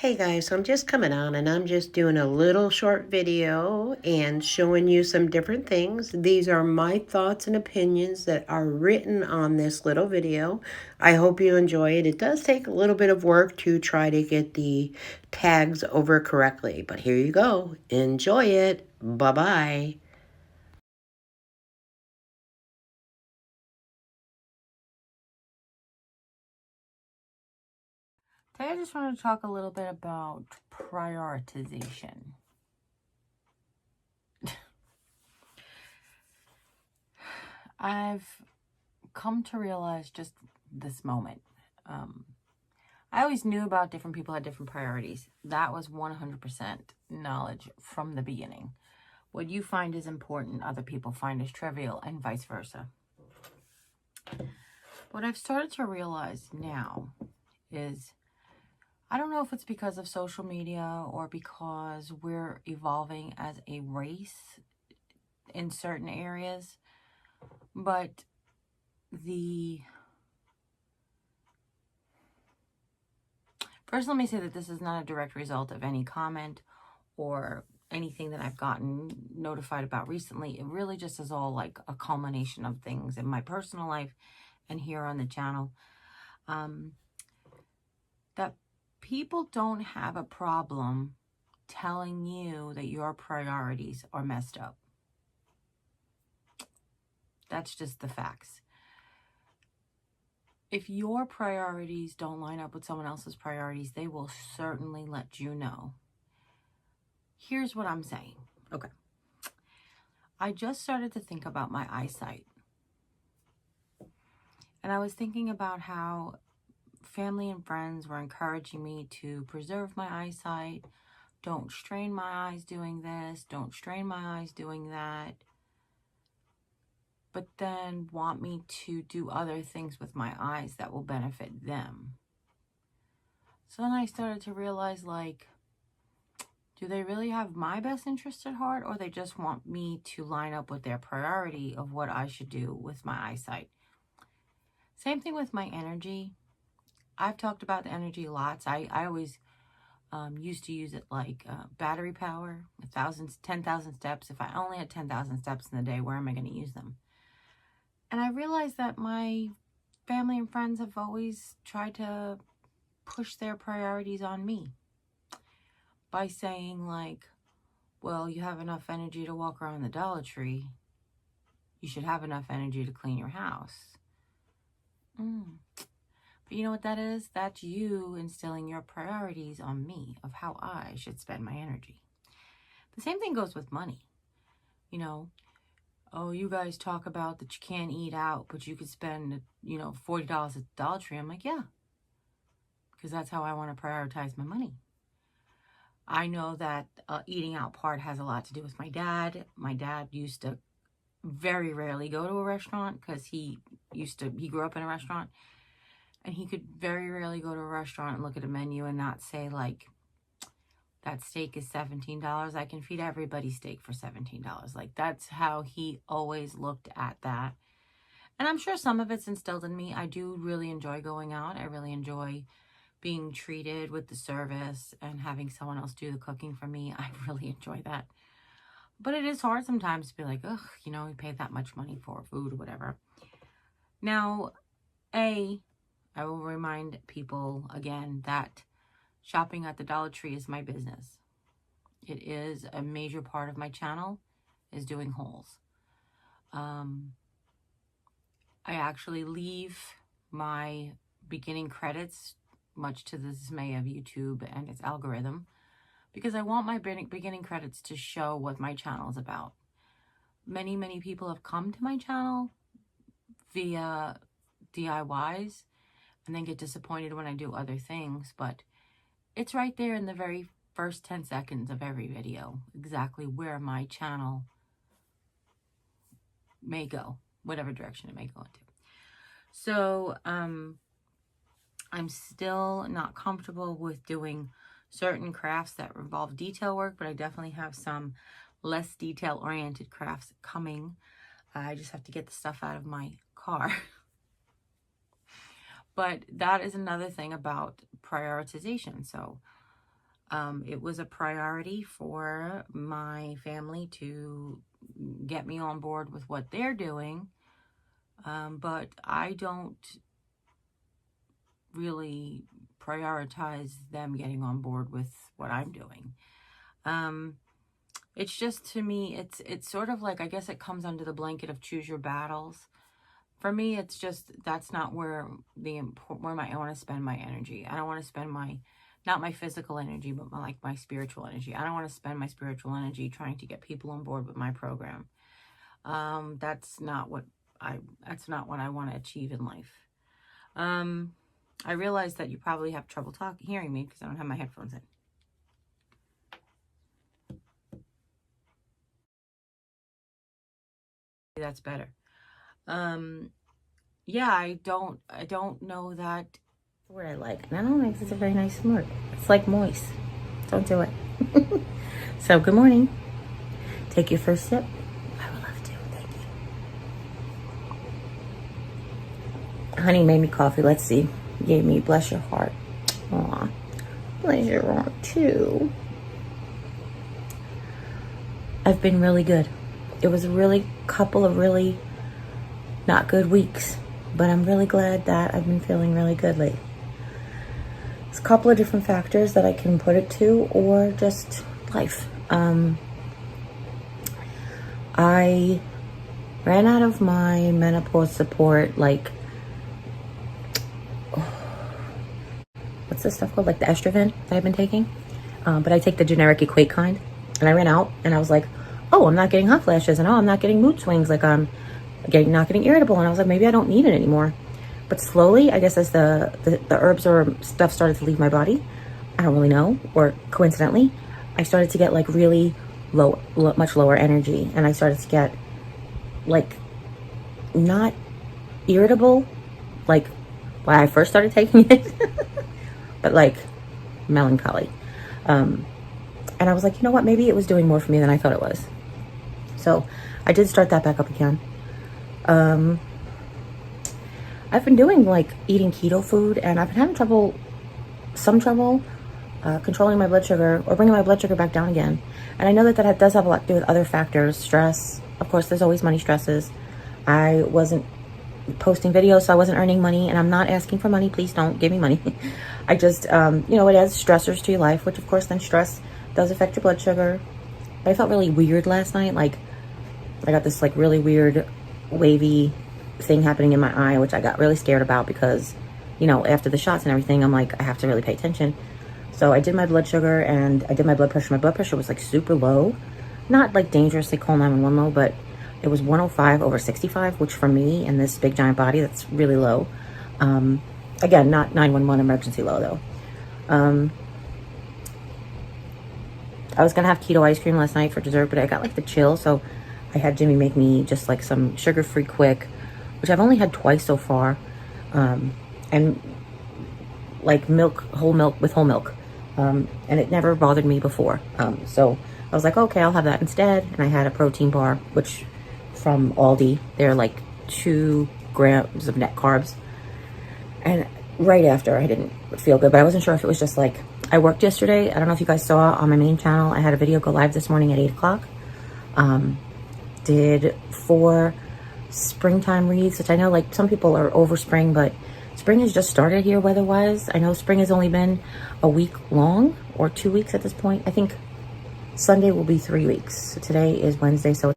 Hey guys, so I'm just coming on and I'm just doing a little short video and showing you some different things. These are my thoughts and opinions that are written on this little video. I hope you enjoy it. It does take a little bit of work to try to get the tags over correctly, but here you go. Enjoy it. Bye-bye. Today I just want to talk a little bit about prioritization. I've come to realize just this moment. I always knew about different people had different priorities. That was 100% knowledge from the beginning. What you find is important, other people find is trivial, and vice versa. What I've started to realize now is I don't know if it's because of social media or because we're evolving as a race in certain areas, but first let me say that this is not a direct result of any comment or anything that I've gotten notified about recently. It really just is all like a culmination of things in my personal life and here on the channel. That people don't have a problem telling you that your priorities are messed up. That's just the facts. If your priorities don't line up with someone else's priorities, they will certainly let you know. Here's what I'm saying. Okay. I just started to think about my eyesight. And I was thinking about how family and friends were encouraging me to preserve my eyesight. Don't strain my eyes doing this. Don't strain my eyes doing that. But then want me to do other things with my eyes that will benefit them. So then I started to realize, like, do they really have my best interest at heart, or they just want me to line up with their priority of what I should do with my eyesight? Same thing with my energy. I've talked about the energy lots. I always used to use it like battery power, 10,000 steps. If I only had 10,000 steps in the day, where am I going to use them? And I realized that my family and friends have always tried to push their priorities on me by saying, like, well, you have enough energy to walk around the Dollar Tree. You should have enough energy to clean your house. But you know what that is? That's you instilling your priorities on me of how I should spend my energy. The same thing goes with money. You know, oh, you guys talk about that you can't eat out, but you could spend, $40 at the Dollar Tree. I'm like, yeah, because that's how I want to prioritize my money. I know that eating out part has a lot to do with my dad. My dad used to very rarely go to a restaurant because he grew up in a restaurant, and he could very rarely go to a restaurant and look at a menu and not say, like, that steak is $17. I can feed everybody steak for $17. Like, that's how he always looked at that. And I'm sure some of it's instilled in me. I do really enjoy going out. I really enjoy being treated with the service and having someone else do the cooking for me. I really enjoy that. But it is hard sometimes to be like, ugh, we paid that much money for food or whatever. Now, I will remind people again that shopping at the Dollar Tree is my business. It is a major part of my channel, is doing hauls. I actually leave my beginning credits, much to the dismay of YouTube and its algorithm, because I want my beginning credits to show what my channel is about. Many, many people have come to my channel via DIYs and then get disappointed when I do other things, but it's right there in the very first 10 seconds of every video, exactly where my channel may go, whatever direction it may go into. So, I'm still not comfortable with doing certain crafts that involve detail work, but I definitely have some less detail-oriented crafts coming. I just have to get the stuff out of my car. But that is another thing about prioritization. So It was a priority for my family to get me on board with what they're doing, but I don't really prioritize them getting on board with what I'm doing. It's just, to me, it's sort of like, I guess it comes under the blanket of choose your battles. For me, it's just, that's not where I want to spend my energy. I don't want to spend not my physical energy, but my spiritual energy. I don't want to spend my spiritual energy trying to get people on board with my program. That's not what I want to achieve in life. I realize that you probably have trouble hearing me because I don't have my headphones in. That's better. Yeah, I don't know that word I like. And I don't think it's a very nice word. It's like moist. Don't do it. So, good morning. Take your first sip. I would love to. Thank you. Honey made me coffee. Let's see. Gave me, bless your heart. Aw. Bless your heart, too. I've been really good. It was a really couple of really not good weeks, but I'm really glad that I've been feeling really good lately. There's a couple of different factors that I can put it to, or just life. I ran out of my menopause support, like, what's this stuff called? Like the estrogen that I've been taking. But I take the generic Equate kind. And I ran out and I was like, oh, I'm not getting hot flashes, and oh, I'm not getting mood swings, like I'm not getting irritable. And I was like, maybe I don't need it anymore. But slowly, I guess as the herbs or stuff started to leave my body, I don't really know, or coincidentally, I started to get like really much lower energy. And I started to get like not irritable, like when I first started taking it, but like melancholy. And I was like, you know what? Maybe it was doing more for me than I thought it was. So I did start that back up again. I've been doing like eating keto food, and I've been having some trouble controlling my blood sugar or bringing my blood sugar back down again. And I know that does have a lot to do with other factors. Stress. Of course, there's always money stresses. I wasn't posting videos, so I wasn't earning money, and I'm not asking for money. Please don't give me money. I just, it adds stressors to your life, which of course then stress does affect your blood sugar. But I felt really weird last night. Like I got this like really weird wavy thing happening in my eye, which I got really scared about because, after the shots and everything, I'm like, I have to really pay attention. So I did my blood sugar and I did my blood pressure. My blood pressure was like super low, not like dangerously call 911 low, but it was 105/65, which for me in this big giant body, that's really low. Again, not 911 emergency low though. I was gonna have keto ice cream last night for dessert, but I got like the chill, so I had Jimmy make me just like some sugar-free quick, which I've only had twice so far, and like whole milk with whole milk, and it never bothered me before. So I was like, okay, I'll have that instead. And I had a protein bar, which from Aldi, they're like 2 grams of net carbs. And right after, I didn't feel good, but I wasn't sure if it was just like, I worked yesterday. I don't know if you guys saw on my main channel, I had a video go live this morning at 8 o'clock. Did 4 springtime reads, which I know like some people are over spring, but spring has just started here weather-wise. I know spring has only been a week long, or 2 weeks at this point. I think Sunday will be 3 weeks. So today is Wednesday, so